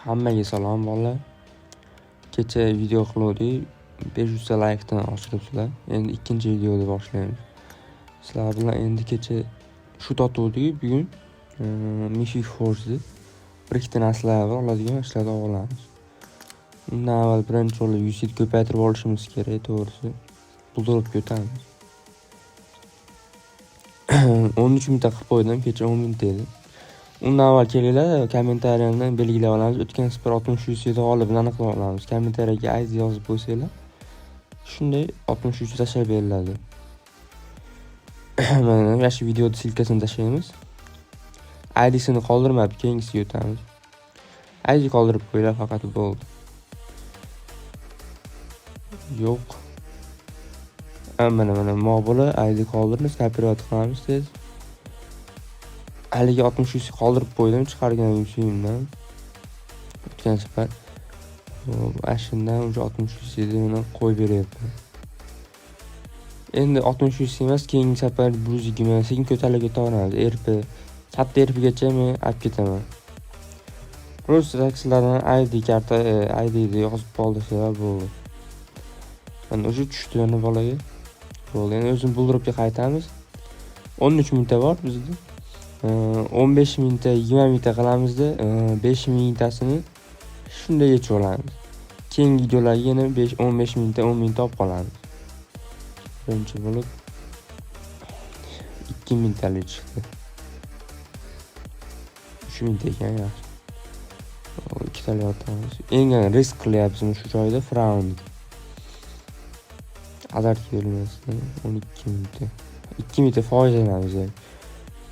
Hammaga salom bolalar. Kecha video qildik. 500 ta likedan oshiribsizlar. Endi ikkinchi videoni boshlaymiz. Sizlar bilan endi kecha shu totuvdik, bugun Mythic Force'ni bir ikkita narsalar bor, oladigan ishlarni olamiz. Undan avval birinchi o'rinda UC'ni ko'paytirib olishimiz kerak, to'g'risi. Puldirib o'tamiz. 13 mingta qilib qo'ydim, kecha 10 mingta edi. Undan avval kelinglar, kommentariyani belgilab olamiz. O'tgan safar 63 edi, g'olibini aniqlab olamiz. Kommentariyaga ID yozib qo'ysanglar, shunday 63 tashlab beriladi. Mana shu videoda silkasini tashlaymiz. ID'sini qoldirmab, keyingisiga o'tamiz. ID qoldirib qo'yinglar, faqat bo'ldi. Yo'q. Mana mobilu ID qoldiramiz, copyright qilamiz tez. Haliga 63 qoldirib qo'ydim, chiqargan UC'imdan. O'tgan safar ashundan o'sha 63 edi, uni qo'yib beryapman. Endi 63 emas, keyingi safar 120 sekin ko'tarilib ketaveramiz. RP katta RPgacha men olib ketaman. Просто taksilardan ID karta, ID'ni yozib qoldirsalar bo'ldi. Mana o'sha tushdi yana bolaga. Bo'ldi. Endi o'zim buldiribga qaytamiz. 13 mingta bor bizda. 15 mingta, 20 mingta qilamizda, 5 mingtasini shunday yechib olamiz. Keyingi videolarga yana 15 mingta, 10 mingta olib qolamiz. Birinchi bo'lib 2 mingtalik chiqdi. 3 mingta ekan yaxshi. Ikkitalik otamiz. Eng risk qilyapmiz shu joyda Fraun. Azart kelmasdan 12 mingta. 2 mingta foydalanamiz.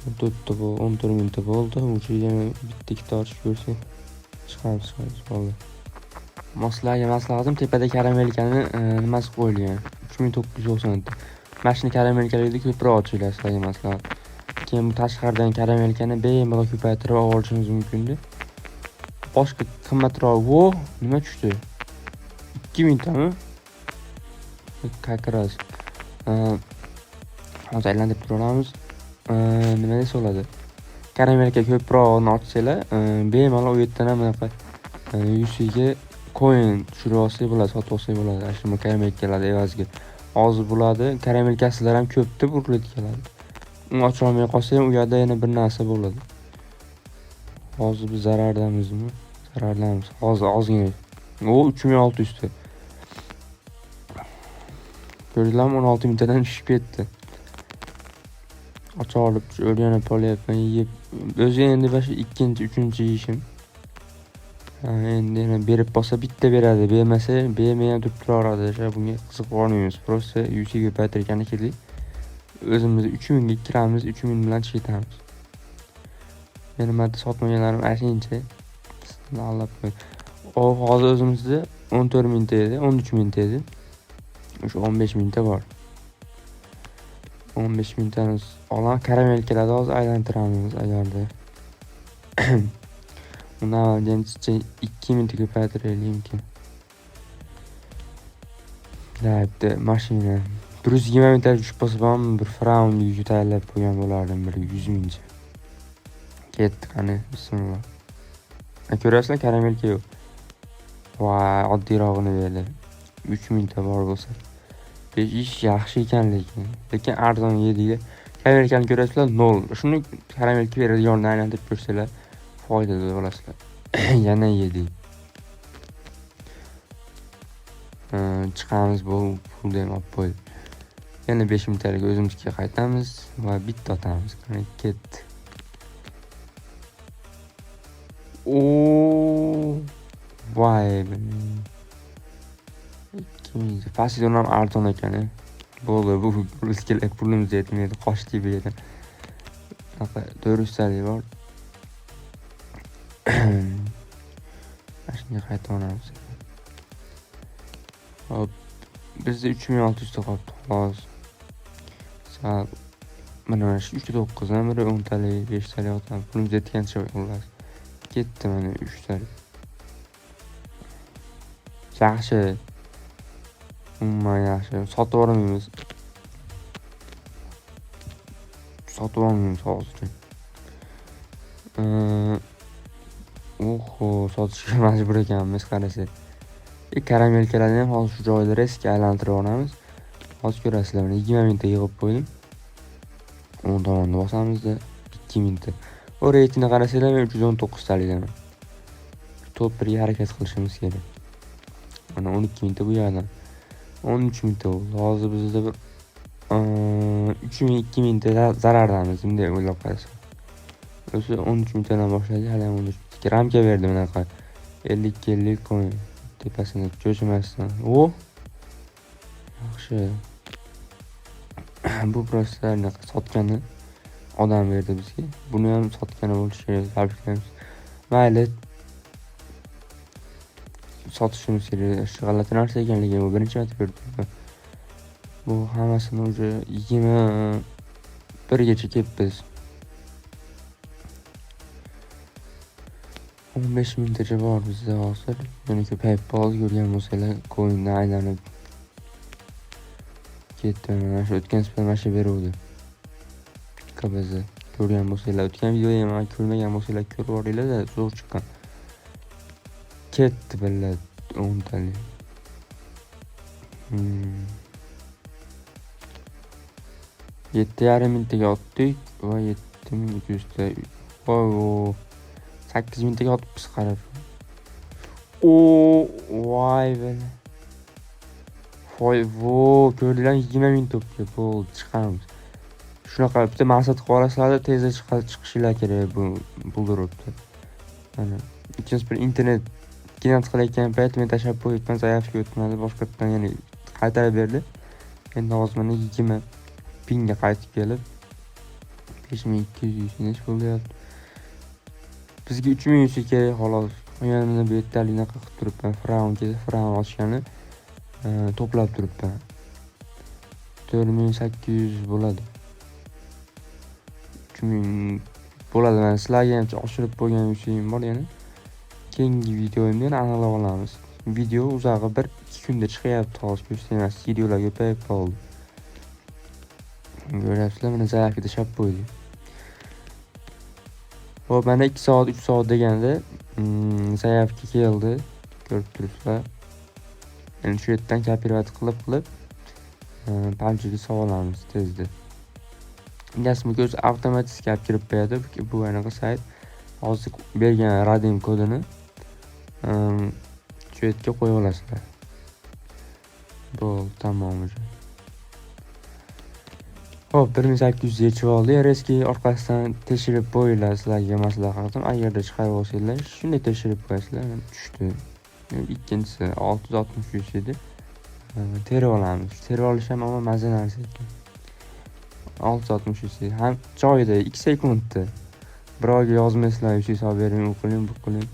14 mingta bo'ldi. O'sha yana bitta ikkita ochish ko'rsak chiqamiz bo'ldi. Sizlarga maslahatim, tepada karamelkani nimasi qo'yilgan. 3990 ta. Mashina karamelkalarni ko'proq ochinglar, sizlarga maslahat. Keyin bu tashqaridan karamelkani bemalol ko'paytirib olishingiz mumkin-da. Boshqa qimmatroq. Nima tushdi? 2000 tami? Kakras. Hozir aylantirib turamiz. Nima desa bo'ladi? Karamelka ko'proq ochsanglar, bemalol u yerdan ham bunaqa UC'ga coin tushirib olsak bo'ladi, sotib olsak bo'ladi. Shu karamelkalar evaziga. Hozir bo'ladi, karamelkasilar ham ko'p deb urilib keladi. Uni ocha olmay qolsak, u yerda yana bir narsa bo'ladi. Hozir biz zarardamizmi? Zarardamiz. Hozir ozgina. 3600 ta. Ko'rdinglarmi, 16 mingtadan tushib ketdi. Ocha olib o'rganib olyapman, yeb. O'zi endi boshqa ikkinchi, uchinchi ishim. Endi yana berib bo'lsa bitta beradi, bermasa bermay ham turib turaveradi. Bunga qiziqib qolmaymiz. Просто UC'ga ko'paytirgani keldik. O'zimiz 3000 ga kiramiz, 3000 bilan chiqamiz. Meni madda sotmaganlarim ashincha. Alloh qo'y. Hozir o'zimizda 14 mingta edi, 13 mingta edi. O'sha 15 mingta bor. 15 mingtani olan karamelkalarni hozir aylantiramiz agarda. Undan avvalgicha 2 mingta ko'paytiraylikmi? Bitta mashina 120 mingta tushib qolsa ham bir Fraun yuzi tayyorlab qo'ygan bo'lardim, bir 100 mingcha. Ketdi qani, bismillah. Ko'rasizlar, karamelka yo'q. Voy, oddiyrog'ini berdi. 3 mingta bor bo'lsa. Ish yaxshi ekan lekin arzon yediga. Karamelkani ko'rasizlar 0. Shuni karamelka beradi, yonidan aylantirib ko'rsanglar foydali bo'lasizlar. Yana yedik. Chiqamiz, bu pulni ham olib qo'yib. Yana 5 mingtalik o'zimizga qaytamiz va bitta otamiz. Qani ketdi. Voy. Fasilon ham arzon ekan. Bo'ldi, bu pulimiz yetmaydi, qochdi bu yerdan. Bunaqa 400 talik bor. Mashinaga qaytamiz. Hop. Bizda 3600 ta qoldi, xolos. Mana shu 39 dan biri 10 talik, 5 talik otamiz. Pulimiz yetgancha xullas. Ketdi mana 3 talik. Yaxshi. Yaxshi. Sotib olmaymiz. Sotib olmaymiz hozir. Oho, sotishga majbur ekanmiz qarasa. Karamelkalarni ham hozir shu joyda eski aylantirib olamiz. Hozir ko'rasizlar, 20 mingta yig'ib qo'ydim. 10 tomonni bosamizda 2 mingta. O reytingni qarasanglar, men 319 talidaman. Top 1ga harakat qilishimiz kerak. Mana 12 mingta bu yerdan. 13 mingta bo'ldi. Hozir bizda bir 3 ming 2 mingta zarardamiz, bunday o'ylab qarasam. O'sha 13 mingtadan boshladi, hali ham 13 mingta. Ramka berdi bunaqa. 50 coin tepasini cho'chimasdan. O! Yaxshi. Bu proseslarni sotgani odam berdi bizga. Buni ham sotgani bo'lishi kerak. Tabriklaymiz. Mayli. Sotishimiz kerak. Shu g'alati narsa ekanligini bu birinchi marta ko'rdim. Bu hammasini o'zi 21 gacha kelibmiz. 15 mingtacha bor bizda hozir. Yana ko'payib qoldi, ko'rgan bo'lsanglar, coinni aylanib ketdi. Mana shu o'tgan safar mana shu beruvdi. KBZ ko'rgan bo'lsanglar, o'tgan videoda ham ko'rmagan bo'lsanglar ko'rib oringlar-da, zo'r chiqqan. Ketdi billah 10 talik. 7,5 mingtaga otdik va 7200 ta. Voy, 8 mingtaga otibmiz qarab. Voy bela. Voy, ko'rdinglar 20 ming topga bo'ldi, chiqamiz. Shunaqa bitta maqsad qo'yasizlar, tezda chiqishinglar kerak bu buldiribdi. Mana ikkinchi bir internet kinat qilayotgan payt men tashlab qo'yibman, zaявка o'tmadi, boshqatdan yana qaytarib berdi. Endi hozir mana 20 pingga qaytib kelib 5200 necha bo'lyapti. Bizga 3100 kerak xolos. Yana bu yerdalikni qilib turibman. Fraun ochgani to'plab turibman. 4800 bo'ladi. 3000 bo'ladi. Men sizlarga ham oshirib qo'ygan ishim bor yana. Keyingi videoimda aniqlab olamiz. Video uzog'i 1-2 kunda chiqyapti, hozir ko'rsangiz videolar ko'payib qoldi. Ko'ryapsizlar, mana zaявкада shab qo'ydik. Hop, mana 2 soat, 3 soat deganda zaявка keldi. Ko'rib turibsizlar. Endi shu yerdan kopirovat qilib panchiga solamiz tezda. Dasmi ko'z avtomatik olib kirib beradi. Bu anaqa sayt. Hozir bergan radim kodini shu yerga qo'yib olasizlar. Bo'ldi, tamom уже. Hop, 1800 yechib oldi. Reski orqasidan tekshirib qo'yinglar, sizlarga maslahatim. Agarda chiqarib olsanglar, shunday tekshirib qo'yasizlar. Tushdi. Ikkinchisi 663 edi. Terib olamiz. Terib olish ham amma mazza narsa ekan. 663 ham joyida 2 sekundda. Birovga yozmaysizlar, ish hisob bering, u qiling, bu qiling.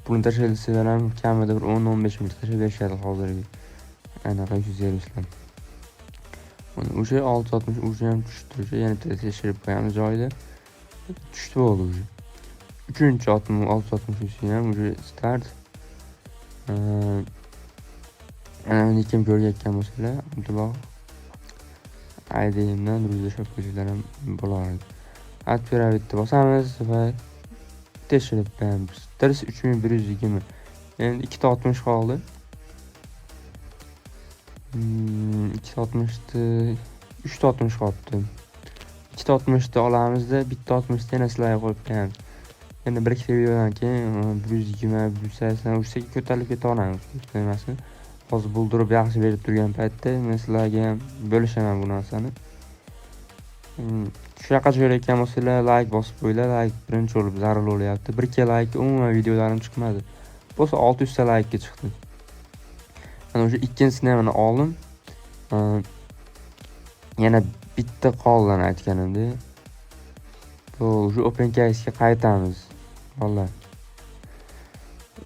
Pulni tashlaysiz ham kamida bir 10-15 minut tashlab berishadi hozirgi. Anaqa servislar. O'sha 660 o'sha ham tushdi. O'sha yana tekshirib qo'yamiz joyida. Tushdi bo'ldi o'sha. Uchinchi 663 ham o'sha start. Ana kim ko'rayotgan bo'lsalar, Abdulloh ID'imdan ruzlashib qo'yishlar ham bo'lardi. Atpiravetni bosamiz va tekshirib qo'yamiz. 3120. Endi 260 qoldi. 260 360 qolibdi. 260 olamizda, bitta 60 yana sizlarga qo'yib qo'yamiz. Endi bir ikkita videodan keyin 120, 180 o'shga ko'tarilib ketaveramiz. Emasmi? Hozir buldirib yaxshi berib turgan paytda men sizlarga ham bo'lishaman bu narsani. Shunaqa joylayotgan bo'lsanglar, like bosib qo'yinglar. Like birinchi bo'lib zarur bo'lyapti. 1K like umuman videolarim chiqmadi. Bo'lsa 600 ta like ga chiqdi. Mana o'sha ikkinchisini ham mana oldim. Yana bitta qolgan aytganimda. Bu o'sha open case ga qaytamiz. Vallahi.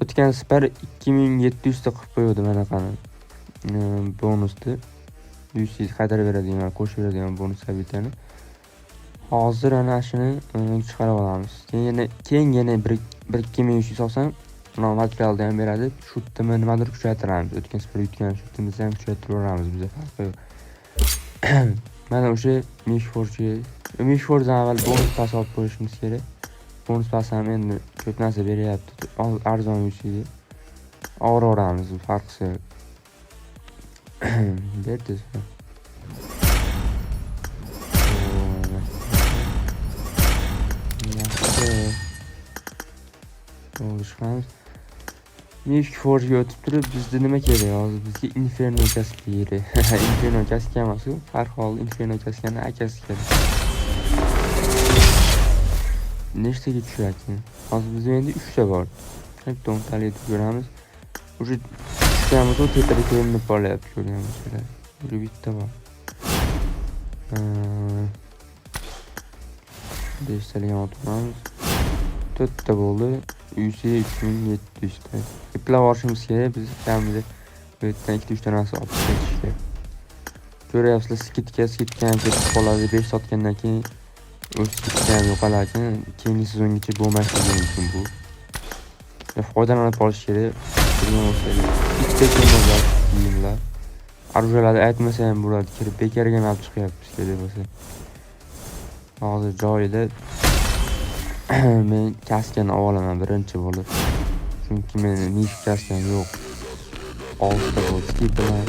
O'tgan safar 2700 ta qilib qo'ydim mana qani. Bonusni 100 qaytarib beradigan, qo'shib beradigan bonus sabitani. Hozir ana shuni chiqarib olamiz. Keyin yana 1-2300 olsam, mana materialda ham beradi. Shutni nimadir kuchaytiramiz. O'tgan safar yutgan shutimizni ham kuchaytirib bizda farqi yo'q. Mana o'sha Mishforga avval bonus pas olib qo'yishimiz kerak. bonus passam endi ko'p narsa beryapti. Arzon yurishdi. Auroramiz farqi yo'q. Berdi. Oluşmaz. Neyse ki Forge'ga o'tib turib bizda nima kerak hozir? Bizga Inferno kask kerak. Inferno kask emas, Farhol Inferno kaskani akasi kerak. Nechtaga tushadi? Hozir bizda endi 3 ta bor. Bitta talab ko'ramiz. O'sha tushganimiz o tepada ko'rinib qolyapti, ko'ryapsizlar. Bu bitta bor. 5 talikni otamiz. 4 ta bo'ldi. Uysi 3700 ta. Iplar borishimiz kerak. Biz kamida bu yerdan 2-3 ta narsa olib ketish kerak. Ko'ryapsizlar, skidga ketib qoladi. 5 sotgandan keyin o'z skidga yo'qolar ekan. Keyingi sezongacha bo'lmasligi mumkin bu. Foydalanib qolish kerak. Bitta kiyimlar kiyimlar. Arjularni aytmasa ham bo'ladi. Kirib bekarga olib chiqyapmiz kerak bo'lsa. Hozir joyida men kaskani olaman birinchi bo'lib. Chunki men nish kaskan yo'q. 6 ta bo'ldi. Skiplar.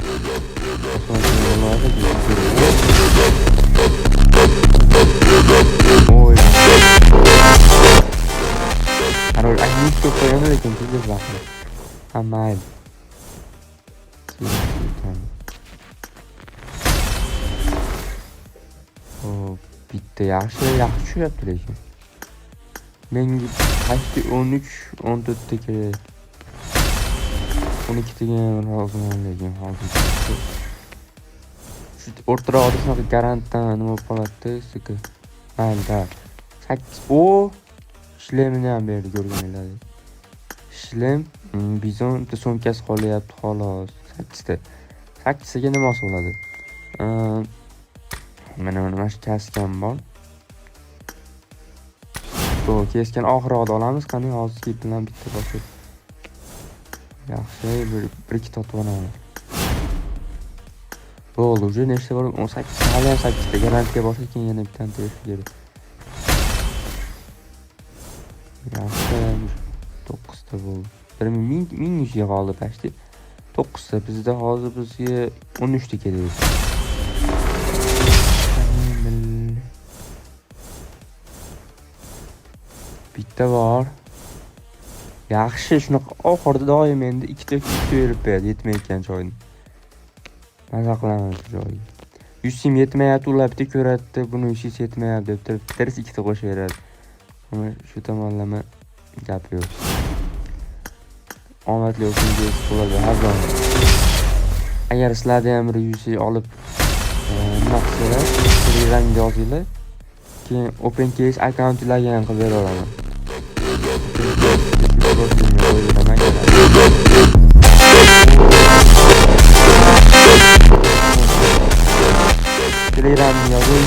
Oy. Qaror, ayni ko'p qo'yadi lekin tezda vaqt. Hamma ayb. Bitta yaxshi tushyapti lekin. Menga qachti 13-14 ta kerak. 12 taga rozman lekin hozir. Shu o'rtaroqda shunaqa garantdan nima qoladi, sika. Mayli. 8 o ishlemini ham berdi ko'rganinglar. Ishlem bizon bitta so'mkasi qolyapti xolos. 8 ta. 8 taga nima bo'ladi? Mana shu kaskan bor. Bu keskin oxirida olamiz. Qani hozir bilan bitta bosib. Yaxshi, bir ikki totib olaman. Bo'ldi, уже nechta bor? 18 hali 8 ta garantiya bor ekan, yana bittani terish kerak. Yaxshi, 9 ta bo'ldi. 1100 ga qoldi pashti. 9 ta bizda hozir bizga 13 ta kerak. Bitta bor. Yaxshi, shunaqa oxirida doim endi 2 ta berib beradi, yetmayotgan joyni. Maza qilamiz joyi. 100 sim yetmayapti, ular bitta ko'ratdi, buni 100 yetmayapti deb turib, bittasi 2 ta qo'shaveradi. Mana shu tomonlama gap yo'q. Omadli o'qing deb bo'ladi har doim. Agar sizlarda ham 100 olib nima qilsalar, Telegramga yozinglar. Keyin Open Case akkauntlarga ham qilib beraman. Telegramga yozing,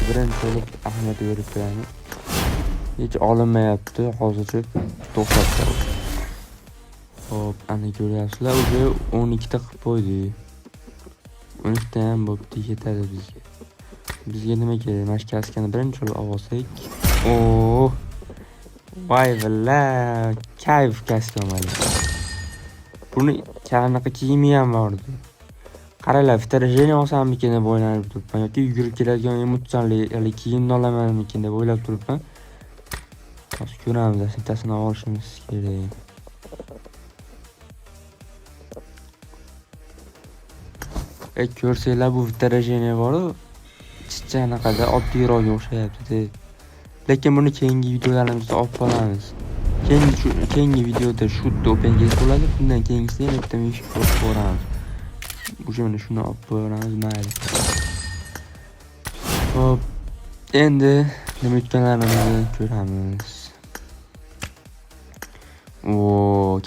birinchi bo'lib ahamiyat berib turamiz. Hech olinmayapti, hozircha to'xtatdi. Hop, ana ko'ryapsizlar, o'zi 12 ta qilib qo'ydi. 12 ta ham bo'pti, yetadi bizga. Bizga nima kerak? Mana shu kaskani birinchi bo'lib olsak. Voy valla, kayf kaska mana. Buni qanaqa kiyimi ham bordi. Qaranglar, vitrajeniya olsammikin deb o'ylanib turibman yoki yugurib keladigan emotsionli kiyimni olamanmikin deb o'ylab turibman. Hozir ko'ramiz, bittasini olishimiz kerak. Ko'rsanglar, bu vitrajeniya bor-ku, chichchanaqada oddiyroqga o'xshayapti. Lekin buni keyingi videolarimizda olib qolamiz. Keyingi videoda shutda Open Case bo'ladi. Bundan keyingisida yana bitta mishka olib ko'ramiz. O'shani shuni olib ko'ramiz, mayli. Hop, endi nima yutganlarimizni ko'ramiz.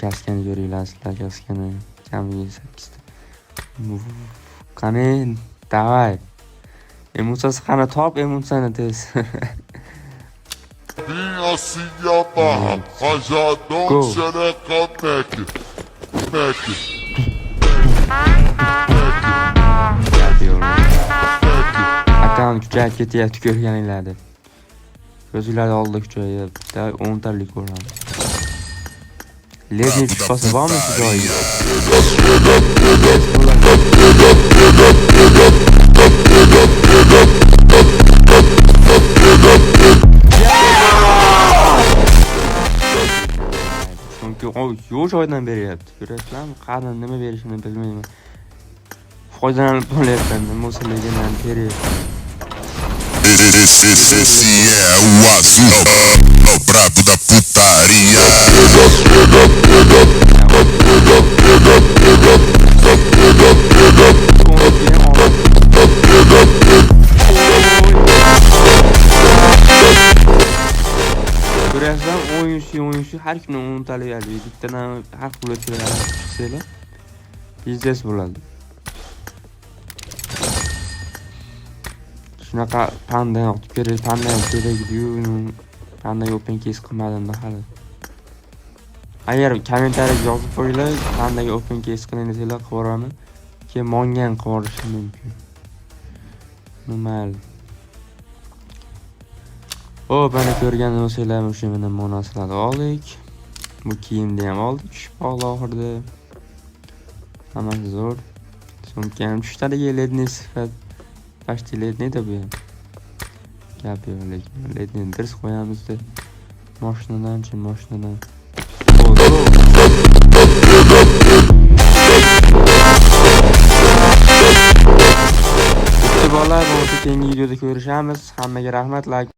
Kaskani ko'ringlar, sizlar kaskani. Kamiga 8 ta. Qani, davay. Emotsiyasi qani top, emotsiyani tez. Assim amarra, rajadão, xereca, mec. Akkaunt kuchayib ketyapti ko'rganinglarda. Ko'zinglarni oldida kuchayapti. 10 talik ko'ramiz. Ledni chiqsa bormi shu joyiga? Chunki yo'q joydan beryapti. Ko'rasizlarmi? Qani nima berishini bilmayman. Foydalanib qolyapman. Musulmonlardan beryapti. Esse é o azul, no prato da putaria. Ko'rasizlar, o'yinchi har kuni 10 talik beradi. Bittadan har xil o'tkalar chiqsanglar, biznes bo'ladi. Shunaqa panda yoqib kerak, panda ham kerak-yu, panda open case qilmadim-da hali. Agar kommentariyaga yozib qo'yinglar, pandaga open case qiling desanglar, qilib yuboraman. Keyin mongan qilib yuborishim mumkin. Normal. Bana ko'rgan bo'lsanglar, o'sha mana monaslarni oldik. Bu kiyimni ham oldik, shpol oxirida. Hammasi zo'r. Sumka ham tushdagi ledni sifat. Почти ledni-da bu ham. Gap yo'q, lekin ledni dirs qo'yamiz-da. Mashinadan-chi, mashinadan. Bolalar, keyingi videoda ko'rishamiz. Hammaga rahmat.